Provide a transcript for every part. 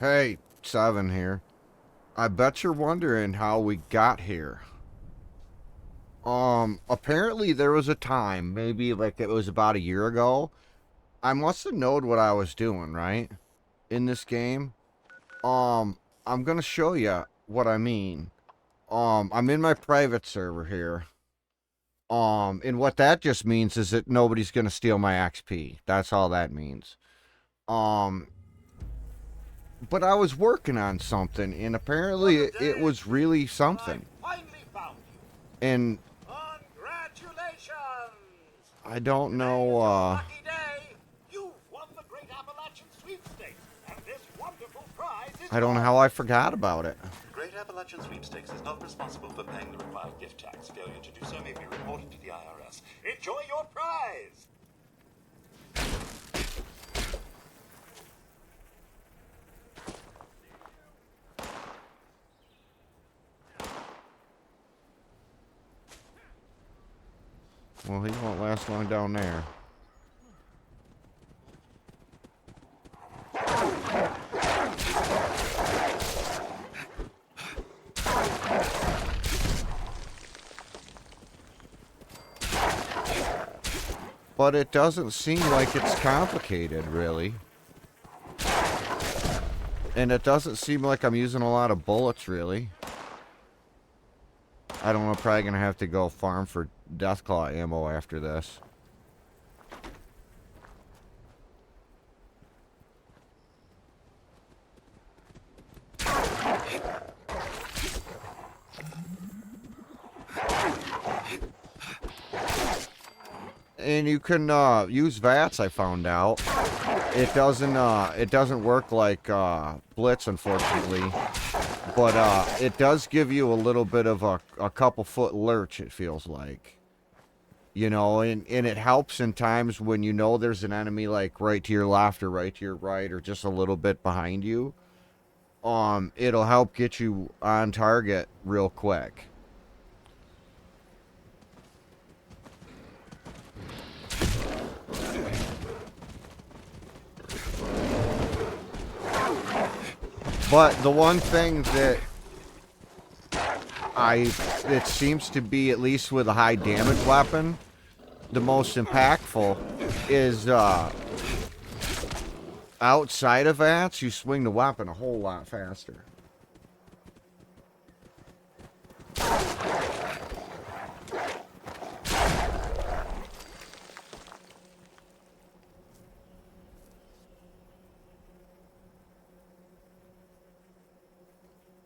Hey, Seven here. I bet you're wondering how we got here. Apparently there was a time, maybe like it was about a year ago. I must have known what I was doing, right? In this game. I'm gonna show you what I mean. I'm in my private server here. And what that just means is that nobody's gonna steal my XP. That's all that means. Um, but I was working on something, and apparently it was really something. Finally found you. And Congratulations! I don't Today is know, your lucky day. You've won the Great Appalachian Sweepstakes, and this wonderful prize is I don't know yours. how I forgot about it. Great Appalachian Sweepstakes is not responsible for paying the required gift tax. Failure to do so may be reported to the IRS. Enjoy your prize. Well, he won't last long down there. But it doesn't seem like it's complicated, really. And it doesn't seem like I'm using a lot of bullets, really. I don't know, I'm probably going to have to go farm for Deathclaw ammo after this. And you can use VATS, I found out. It doesn't work like Blitz, unfortunately. But it does give you a little bit of a couple foot lurch, it feels like. You know, and it helps in times when you know there's an enemy like right to your left or right to your right or just a little bit behind you. It'll help get you on target real quick. But the one thing that it seems to be, at least with a high damage weapon, the most impactful is outside of VATS, you swing the weapon a whole lot faster.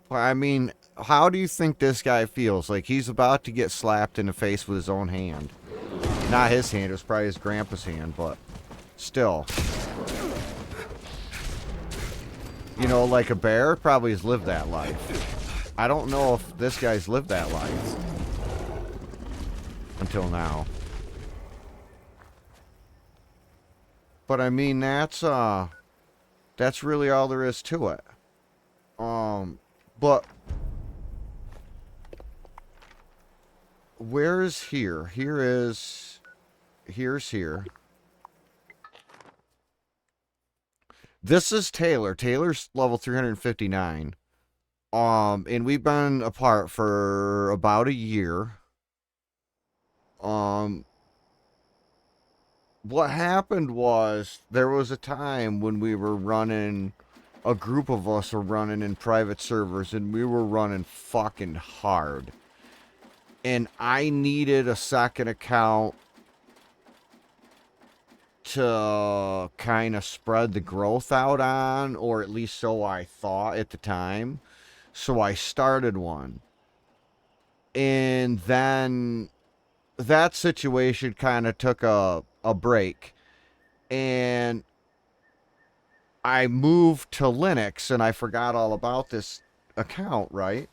I mean, how do you think this guy feels? Like he's about to get slapped in the face with his own hand. Not his hand, it was probably his grandpa's hand, but still. You know, like a bear probably has lived that life. I don't know if this guy's lived that life. Until now. But I mean, that's really all there is to it. But where is here? Here's here. This is Taylor. Taylor's level 359. And we've been apart for about a year. What happened was there was a time when we were running, a group of us were running in private servers, and we were running fucking hard. And I needed a second account to kind of spread the growth out on, or at least so I thought at the time. So I started one. And then that situation kind of took a break. And I moved to Linux, and I forgot all about this account, right?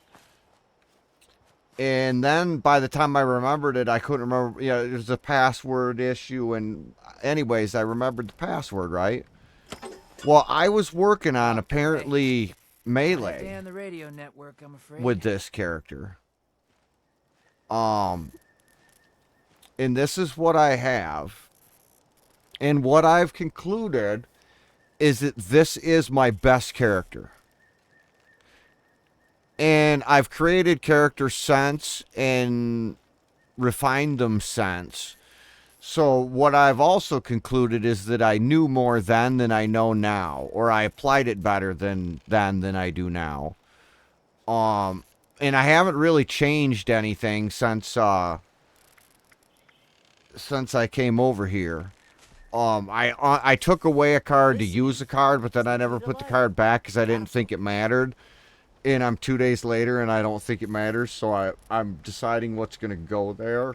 And then by the time I remembered it, I couldn't remember. You know, there's a password issue, and anyways, I remembered the password, right? Well, I was working on apparently Melee And the radio network, I'm afraid. with this character. And this is what I have. And what I've concluded is that this is my best character. And I've created characters since and refined them since. So what I've also concluded is that I knew more then than I know now, or I applied it better than I do now. And I haven't really changed anything since I came over here. I took away a card to use a card, but then I never put the card back because I didn't think it mattered. And I'm 2 days later, and I don't think it matters, so I'm deciding what's going to go there.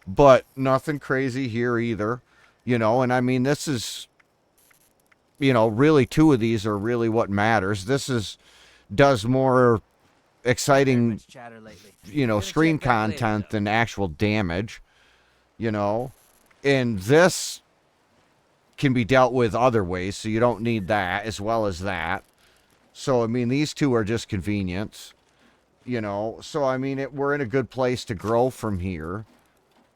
But nothing crazy here either, you know, and I mean, this is, you know, really 2 of these are really what matters. This does more exciting, you know, screen content than actual damage, you know, and this can be dealt with other ways, so you don't need that as well as that. So, I mean, these 2 are just convenience, you know, so, I mean, we're in a good place to grow from here.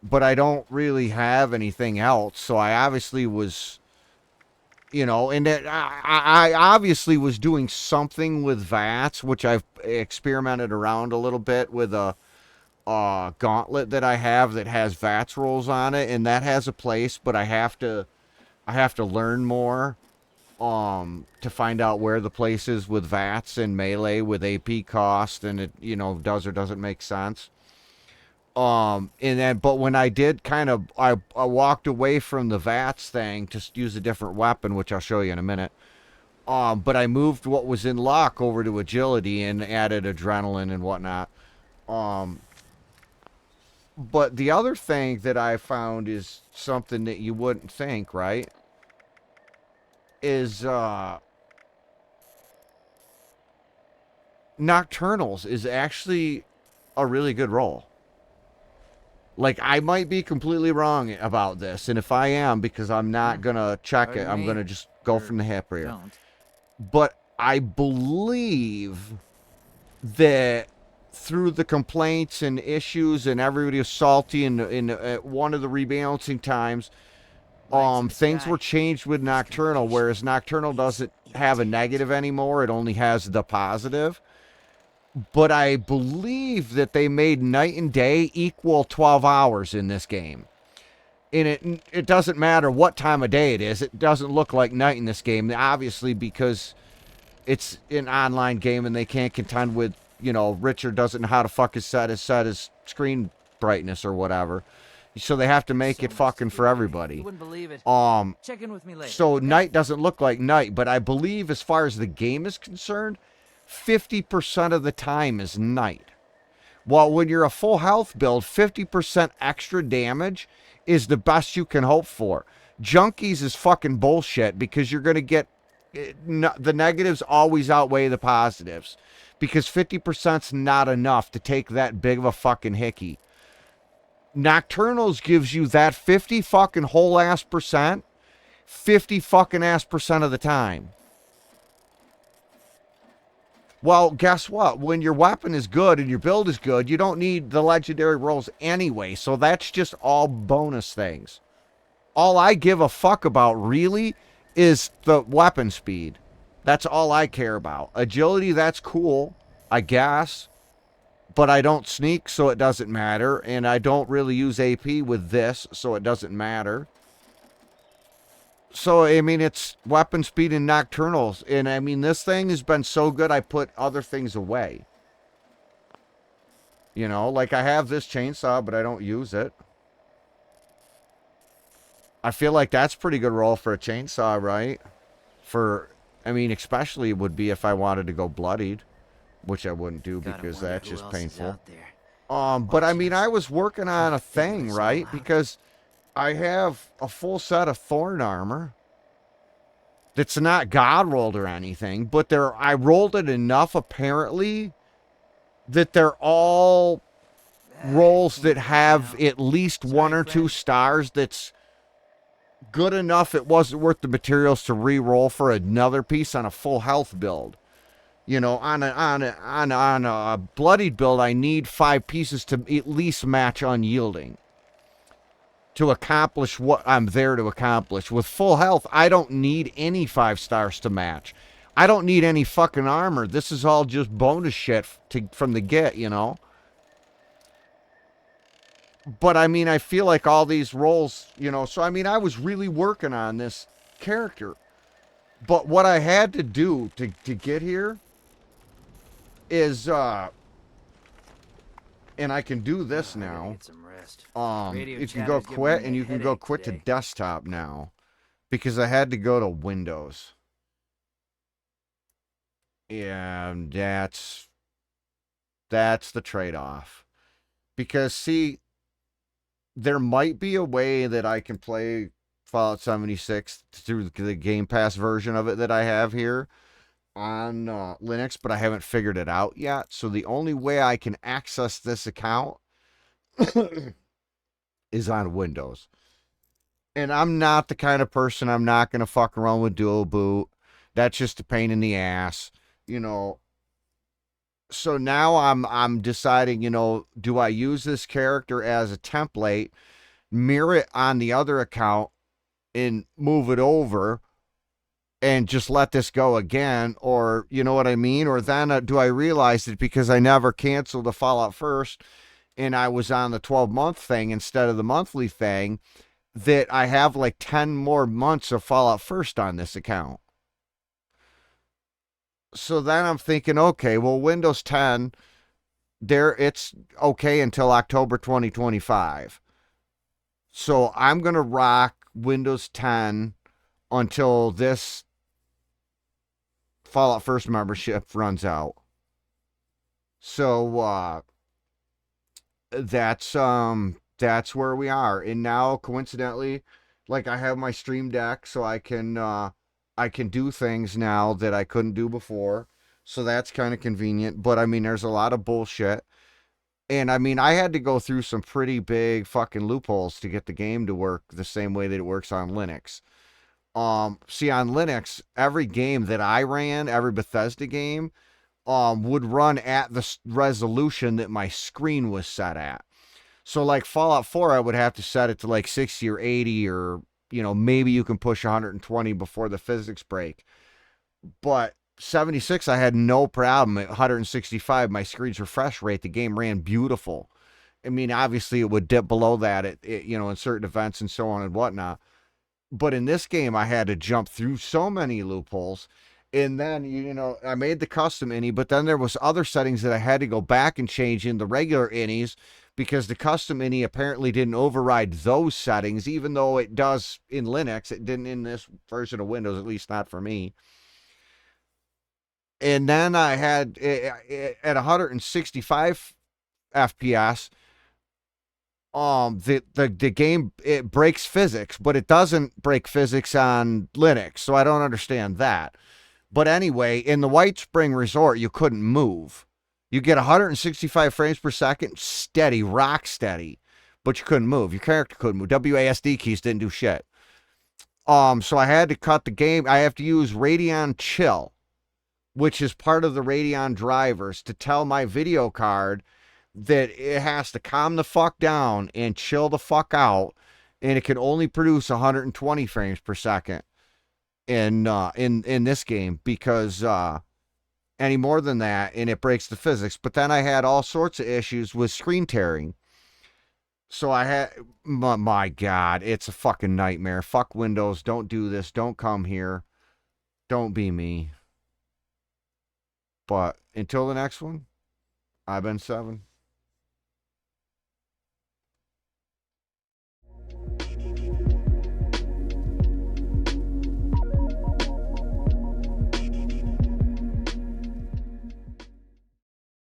But I don't really have anything else, so I obviously was, you know, and I obviously was doing something with VATS, which I've experimented around a little bit with a gauntlet that I have that has VATS rolls on it, and that has a place, but I have to learn more to find out where the place is with VATS and melee with AP cost, and it, you know, does or doesn't make sense. And then, but when I did I walked away from the VATS thing to use a different weapon, which I'll show you in a minute. But I moved what was in luck over to agility and added adrenaline and whatnot. But the other thing that I found is something that you wouldn't think, right? Is, Nocturnals is actually a really good roll. Like, I might be completely wrong about this, and if I am, because I'm not going to check it, I'm going to just go from the hip here. But I believe that through the complaints and issues and everybody was salty and in one of the rebalancing times, things were changed with Nocturnal, whereas Nocturnal doesn't have a negative anymore, it only has the positive. But I believe that they made night and day equal 12 hours in this game. And it doesn't matter what time of day it is. It doesn't look like night in this game, obviously, because it's an online game and they can't contend with, you know, Richard doesn't know how to fucking set his screen brightness or whatever. So they have to make it fucking for everybody. You wouldn't believe it. Check in with me later. So night doesn't look like night, but I believe as far as the game is concerned, 50% of the time is night. While when you're a full health build, 50% extra damage is the best you can hope for. Junkies is fucking bullshit because you're going to get the negatives always outweigh the positives because 50%'s not enough to take that big of a fucking hickey. Nocturnals gives you that 50 fucking whole ass percent 50 fucking ass percent of the time. Well, guess what? When your weapon is good and your build is good, you don't need the legendary rolls anyway. So that's just all bonus things. All I give a fuck about really is the weapon speed. That's all I care about. Agility, that's cool, I guess. But I don't sneak, so it doesn't matter. And I don't really use AP with this, so it doesn't matter. So, I mean, it's weapon speed and nocturnals. And, I mean, this thing has been so good, I put other things away. You know, like I have this chainsaw, but I don't use it. I feel like that's pretty good roll for a chainsaw, right? I mean, especially it would be if I wanted to go bloodied. Which I wouldn't do because that's just painful. But, I mean, I was working on a thing, right? Because I have a full set of thorn armor that's not God rolled or anything, but I rolled it enough apparently that they're all rolls that have at least 1 or 2 stars that's good enough it wasn't worth the materials to re-roll for another piece on a full health build. You know, on a bloodied build, I need 5 pieces to at least match unyielding. to accomplish what I'm there to accomplish. With full health, I don't need any 5 stars to match. I don't need any fucking armor. This is all just bonus shit from the get, you know? But I mean, I feel like all these roles, you know, so I mean, I was really working on this character. But what I had to do to get here is, and I can do this I gotta now. get some rest. You can go quit, and you can go quit to desktop now. Because I had to go to Windows. And that's the trade-off. Because, see, there might be a way that I can play Fallout 76 through the Game Pass version of it that I have here on Linux, but I haven't figured it out yet. So the only way I can access this account is on Windows. And I'm not the kind of person, I'm not going to fuck around with dual boot. That's just a pain in the ass, you know. So now I'm deciding, you know, do I use this character as a template, mirror it on the other account, and move it over and just let this go again? Or, you know what I mean? Or then do I realize that because I never canceled the Fallout First and I was on the 12-month thing instead of the monthly thing, that I have like 10 more months of Fallout First on this account? So then I'm thinking, okay, well, Windows 10, it's okay until October 2025. So I'm going to rock Windows 10 until this Fallout First membership runs out. So that's where we are. And now, coincidentally, like, I have my Stream Deck, so I can do things now that I couldn't do before. So that's kind of convenient. But I mean, there's a lot of bullshit. And I mean, I had to go through some pretty big fucking loopholes to get the game to work the same way that it works on Linux. See, on Linux, every game that I ran, every Bethesda game, would run at the resolution that my screen was set at. So like Fallout 4, I would have to set it to like 60 or 80, or, you know, maybe you can push 120 before the physics break. But 76, I had no problem. At 165, my screen's refresh rate, the game ran beautiful. I mean, obviously it would dip below that you know, in certain events and so on and whatnot. But in this game, I had to jump through so many loopholes. And then, you know, I made the custom ini, but then there was other settings that I had to go back and change in the regular inis, because the custom ini apparently didn't override those settings, even though it does in Linux. It didn't in this version of Windows, at least not for me. And then I had, at 165 FPS, the game, it breaks physics, but it doesn't break physics on Linux, so I don't understand that. But anyway, in the White Spring Resort, you couldn't move. You get 165 frames per second, steady, rock steady, but you couldn't move. Your character couldn't move. WASD keys didn't do shit. So I had to cut the game. I have to use Radeon Chill, which is part of the Radeon drivers, to tell my video card that it has to calm the fuck down and chill the fuck out, and it can only produce 120 frames per second in this game, because any more than that and it breaks the physics. But then I had all sorts of issues with screen tearing. So I had, my God, it's a fucking nightmare. Fuck Windows. Don't do this. Don't come here. Don't be me. But until the next one, I've been 7.